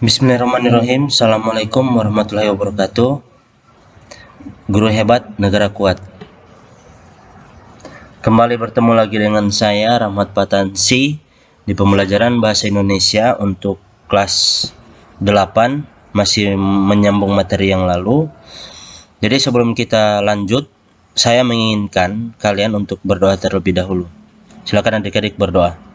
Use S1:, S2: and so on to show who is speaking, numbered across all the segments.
S1: Bismillahirrahmanirrahim. Assalamualaikum warahmatullahi wabarakatuh. Guru hebat, negara kuat. Kembali bertemu lagi dengan saya Rahmat Patansi di pembelajaran bahasa Indonesia untuk kelas 8, masih menyambung materi yang lalu. Jadi sebelum kita lanjut, saya menginginkan kalian untuk berdoa terlebih dahulu. Silakan adik-adik berdoa.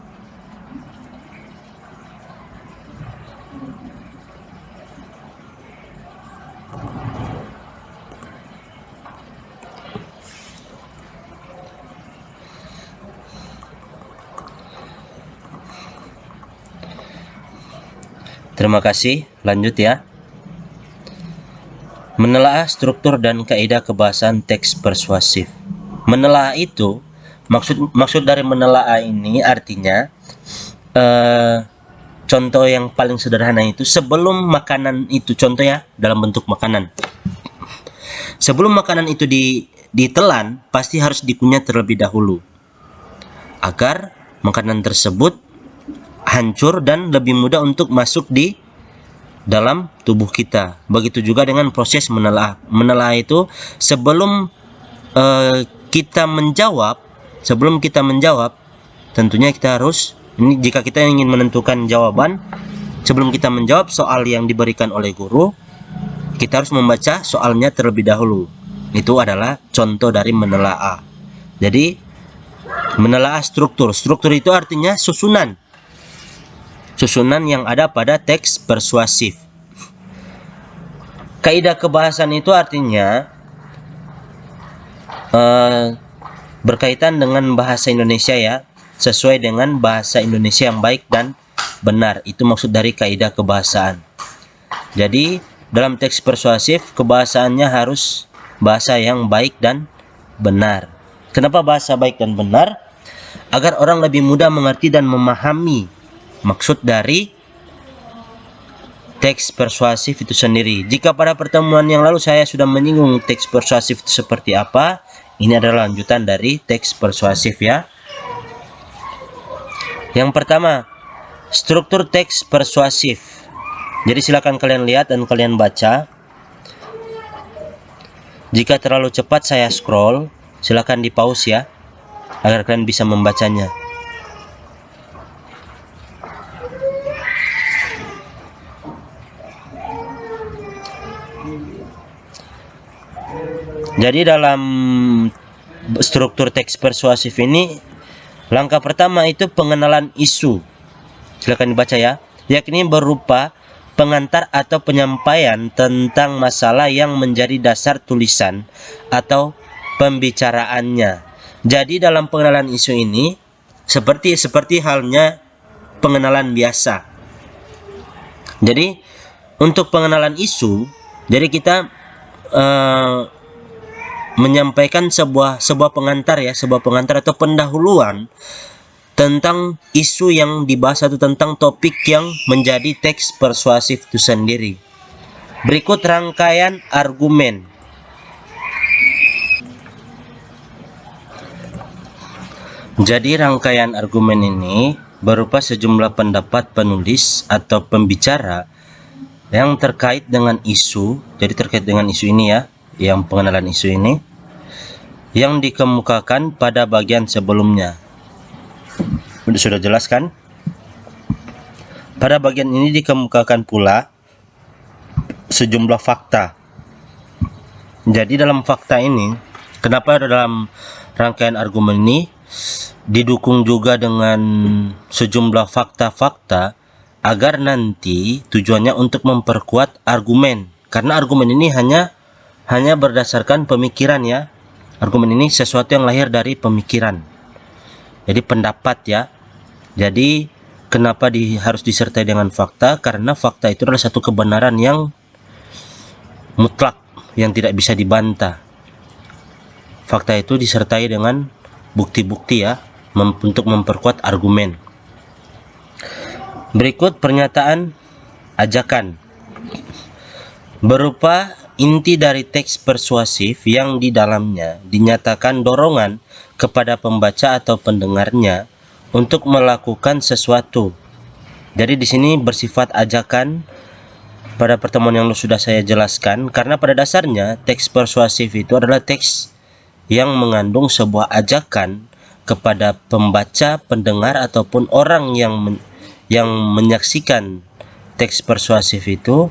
S1: Terima kasih. Lanjut ya. Menelaah struktur dan kaidah kebahasaan teks persuasif. Menelaah itu, maksud dari menelaah ini artinya contoh yang paling sederhana itu sebelum makanan itu, contoh ya dalam bentuk makanan. Sebelum makanan itu ditelan, pasti harus dikunyah terlebih dahulu agar makanan tersebut hancur dan lebih mudah untuk masuk di dalam tubuh kita. Begitu juga dengan proses menelaah. Menelaah itu sebelum kita menjawab, tentunya kita harus, ini jika kita ingin menentukan jawaban, sebelum kita menjawab soal yang diberikan oleh guru, kita harus membaca soalnya terlebih dahulu. Itu adalah contoh dari menelaah. Jadi menelaah struktur. Struktur itu artinya susunan yang ada pada teks persuasif. Kaidah kebahasaan itu artinya berkaitan dengan bahasa Indonesia ya, sesuai dengan bahasa Indonesia yang baik dan benar. Itu maksud dari kaidah kebahasaan. Jadi dalam teks persuasif kebahasaannya harus bahasa yang baik dan benar. Kenapa bahasa baik dan benar? Agar orang lebih mudah mengerti dan memahami maksud dari teks persuasif itu sendiri. Jika pada pertemuan yang lalu saya sudah menyinggung teks persuasif itu seperti apa, ini adalah lanjutan dari teks persuasif ya. Yang pertama, struktur teks persuasif. Jadi silakan kalian lihat dan kalian baca. Jika terlalu cepat saya scroll, silakan di pause ya, agar kalian bisa membacanya. Jadi dalam struktur teks persuasif ini, langkah pertama itu pengenalan isu. Silakan dibaca ya. Yakni berupa pengantar atau penyampaian tentang masalah yang menjadi dasar tulisan atau pembicaraannya. Jadi dalam pengenalan isu ini seperti halnya pengenalan biasa. Jadi untuk pengenalan isu, jadi kita menyampaikan sebuah pengantar ya, sebuah pengantar atau pendahuluan tentang isu yang dibahas atau tentang topik yang menjadi teks persuasif itu sendiri. Berikut rangkaian argumen. Jadi rangkaian argumen ini berupa sejumlah pendapat penulis atau pembicara yang terkait dengan isu. Jadi terkait dengan isu ini ya, yang pengenalan isu ini yang dikemukakan pada bagian sebelumnya. Sudah jelas kan? Pada bagian ini dikemukakan pula sejumlah fakta. Jadi dalam fakta ini, kenapa dalam rangkaian argumen ini didukung juga dengan sejumlah fakta-fakta, agar nanti tujuannya untuk memperkuat argumen. Karena argumen ini hanya berdasarkan pemikiran ya. Argumen ini sesuatu yang lahir dari pemikiran. Jadi pendapat ya. Jadi kenapa harus disertai dengan fakta? Karena fakta itu adalah satu kebenaran yang mutlak, yang tidak bisa dibantah. Fakta itu disertai dengan bukti-bukti ya, untuk memperkuat argumen. Berikut pernyataan ajakan. Berupa inti dari teks persuasif yang di dalamnya dinyatakan dorongan kepada pembaca atau pendengarnya untuk melakukan sesuatu. Jadi di sini bersifat ajakan pada pertemuan yang sudah saya jelaskan, karena pada dasarnya teks persuasif itu adalah teks yang mengandung sebuah ajakan kepada pembaca, pendengar ataupun orang yang menyaksikan teks persuasif itu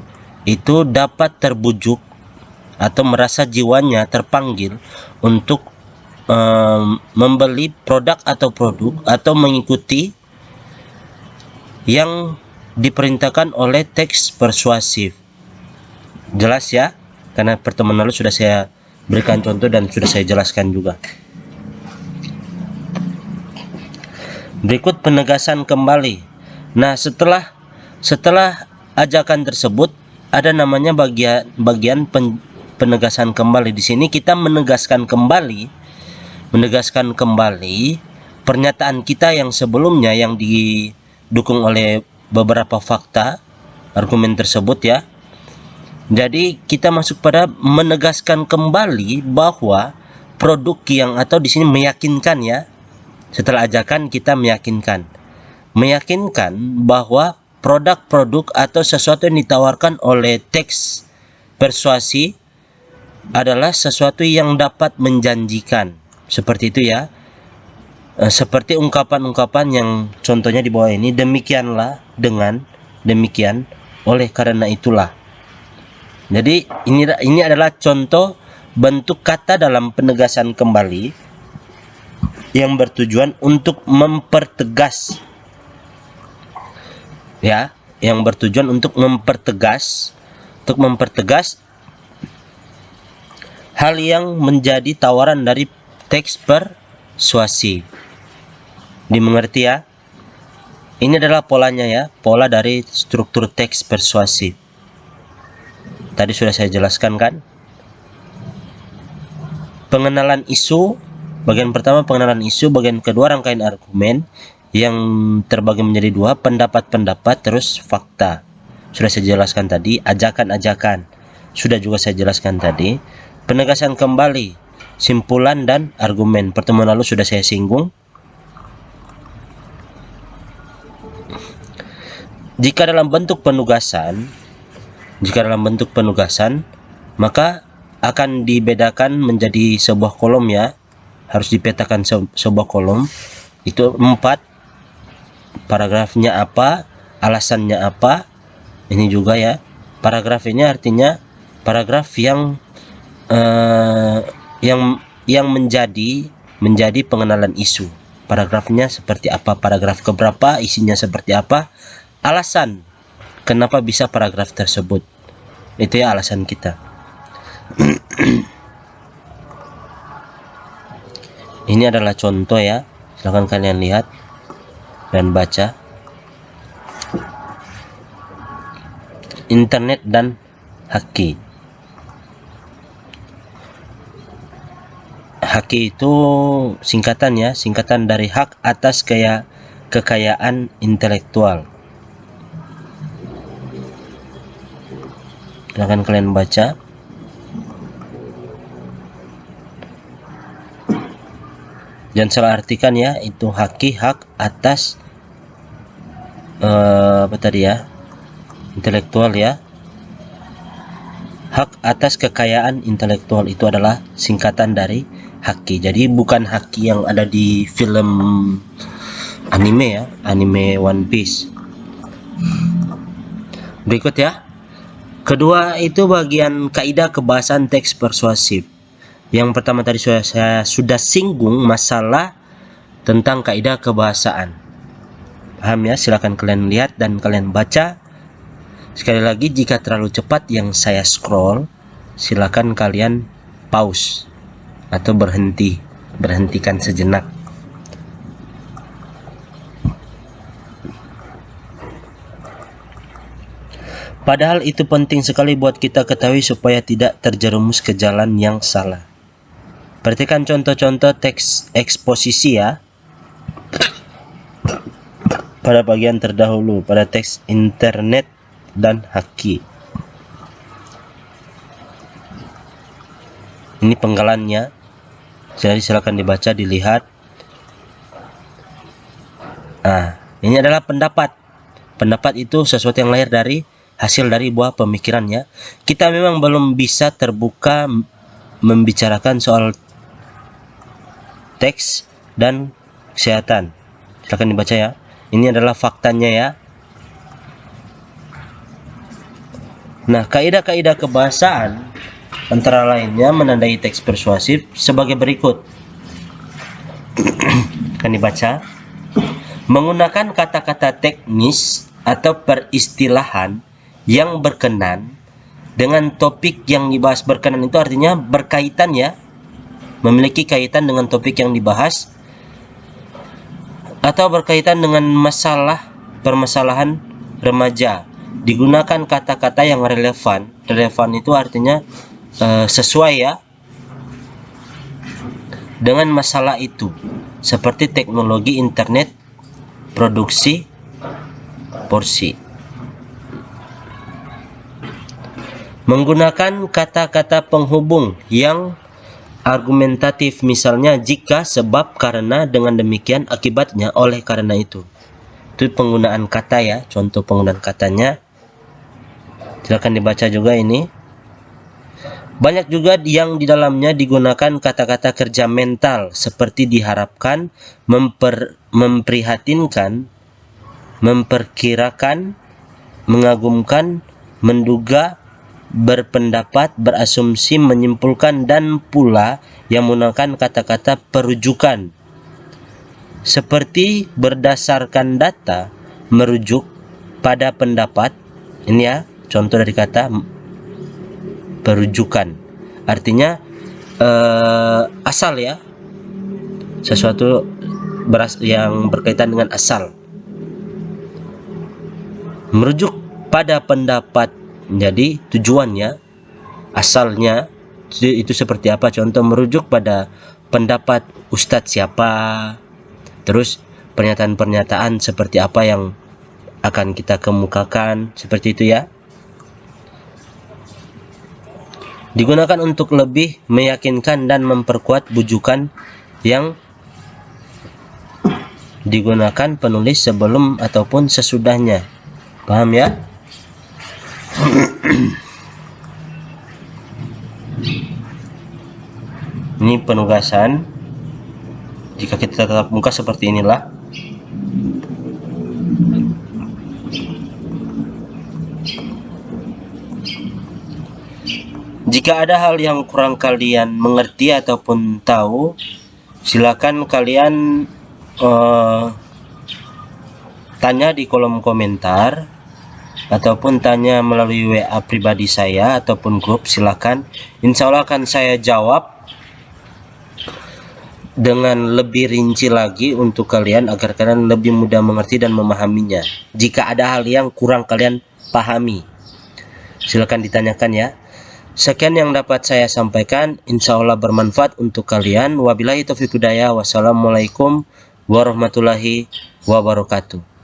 S1: dapat terbujuk atau merasa jiwanya terpanggil untuk membeli produk atau mengikuti yang diperintahkan oleh teks persuasif. Jelas ya? Karena pertemuan lalu sudah saya berikan contoh dan sudah saya jelaskan juga. Berikut penegasan kembali. Nah, setelah ajakan tersebut ada namanya bagian penegasan kembali. Di sini kita menegaskan kembali pernyataan kita yang sebelumnya yang didukung oleh beberapa fakta argumen tersebut ya. Jadi kita masuk pada menegaskan kembali bahwa produk atau di sini meyakinkan ya. Setelah ajakan kita meyakinkan bahwa produk-produk atau sesuatu yang ditawarkan oleh teks persuasi adalah sesuatu yang dapat menjanjikan. Seperti itu ya. Seperti ungkapan-ungkapan yang contohnya di bawah ini, demikianlah, dengan demikian, oleh karena itulah. Jadi ini adalah contoh bentuk kata dalam penegasan kembali yang bertujuan untuk mempertegas ya, yang bertujuan untuk mempertegas hal yang menjadi tawaran dari teks persuasi. Dimengerti ya? Ini adalah polanya ya, pola dari struktur teks persuasi. Tadi sudah saya jelaskan kan? Pengenalan isu, bagian pertama pengenalan isu, bagian kedua rangkaian argumen yang terbagi menjadi dua, pendapat-pendapat, terus fakta. Sudah saya jelaskan tadi, ajakan-ajakan. Sudah juga saya jelaskan tadi. Penegasan kembali, simpulan dan argumen. Pertemuan lalu sudah saya singgung. Jika dalam bentuk penugasan, maka akan dibedakan menjadi sebuah kolom ya. Harus dipetakan sebuah kolom. Itu 4. Paragrafnya apa, alasannya apa. Ini juga ya. Paragraf ini artinya paragraf yang menjadi pengenalan isu. Paragrafnya seperti apa, paragraf keberapa, isinya seperti apa, alasan kenapa bisa paragraf tersebut. Itu ya alasan kita. Ini adalah contoh ya. Silahkan kalian lihat dan baca. Internet dan haki. Haki itu singkatan ya, singkatan dari hak atas kekayaan intelektual. Silahkan kalian baca. Jangan salah artikan ya, itu haki, hak atas apa tadi ya, intelektual ya. Hak atas kekayaan intelektual itu adalah singkatan dari haki. Jadi bukan haki yang ada di film anime ya, anime One Piece. Berikut ya. Kedua itu bagian kaidah kebahasaan teks persuasif. Yang pertama tadi saya sudah singgung masalah tentang kaidah kebahasaan. Paham ya? Silakan kalian lihat dan kalian baca. Sekali lagi, jika terlalu cepat yang saya scroll, silakan kalian pause atau berhentikan sejenak. Padahal itu penting sekali buat kita ketahui supaya tidak terjerumus ke jalan yang salah. Perhatikan contoh-contoh teks eksposisi ya. Pada bagian terdahulu, pada teks internet dan haki. Ini penggalannya. Jadi silakan dibaca, dilihat. Nah, ini adalah pendapat. Pendapat itu sesuatu yang lahir dari hasil dari buah pemikirannya. Kita memang belum bisa terbuka membicarakan soal teks dan kesehatan. Silakan dibaca ya. Ini adalah faktanya ya. Nah, kaidah-kaidah kebahasaan antara lainnya menandai teks persuasif sebagai berikut. Akan dibaca. Menggunakan kata-kata teknis atau peristilahan yang berkenan dengan topik yang dibahas. Berkenan itu artinya berkaitan ya, memiliki kaitan dengan topik yang dibahas atau berkaitan dengan permasalahan remaja. Digunakan kata-kata yang relevan. Relevan itu artinya sesuai ya dengan masalah itu, seperti teknologi internet, produksi, porsi. Menggunakan kata-kata penghubung yang argumentatif, misalnya jika, sebab, karena, dengan demikian, akibatnya, oleh karena itu. Itu penggunaan kata ya, contoh penggunaan katanya. Silakan dibaca juga ini. Banyak juga yang di dalamnya digunakan kata-kata kerja mental seperti diharapkan, memprihatinkan, memperkirakan, mengagumkan, menduga, berpendapat, berasumsi, menyimpulkan, dan pula yang menggunakan kata-kata perujukan seperti berdasarkan data, merujuk pada pendapat. Ini ya contoh dari kata perujukan, artinya asal ya, sesuatu yang berkaitan dengan asal. Merujuk pada pendapat, jadi tujuannya, asalnya itu seperti apa. Contoh, merujuk pada pendapat ustadz siapa, terus pernyataan-pernyataan seperti apa yang akan kita kemukakan, seperti itu ya. Digunakan untuk lebih meyakinkan dan memperkuat bujukan yang digunakan penulis sebelum ataupun sesudahnya. Paham ya? Ini penugasan. Jika kita tatap muka seperti inilah. Jika ada hal yang kurang kalian mengerti ataupun tahu, silakan kalian tanya di kolom komentar ataupun tanya melalui WA pribadi saya ataupun grup. Silakan, insya Allah akan saya jawab dengan lebih rinci lagi untuk kalian agar kalian lebih mudah mengerti dan memahaminya. Jika ada hal yang kurang kalian pahami, silakan ditanyakan ya. Sekian yang dapat saya sampaikan, insya Allah bermanfaat untuk kalian. Wabillahi taufiq hidayah. Wassalamualaikum warahmatullahi wabarakatuh.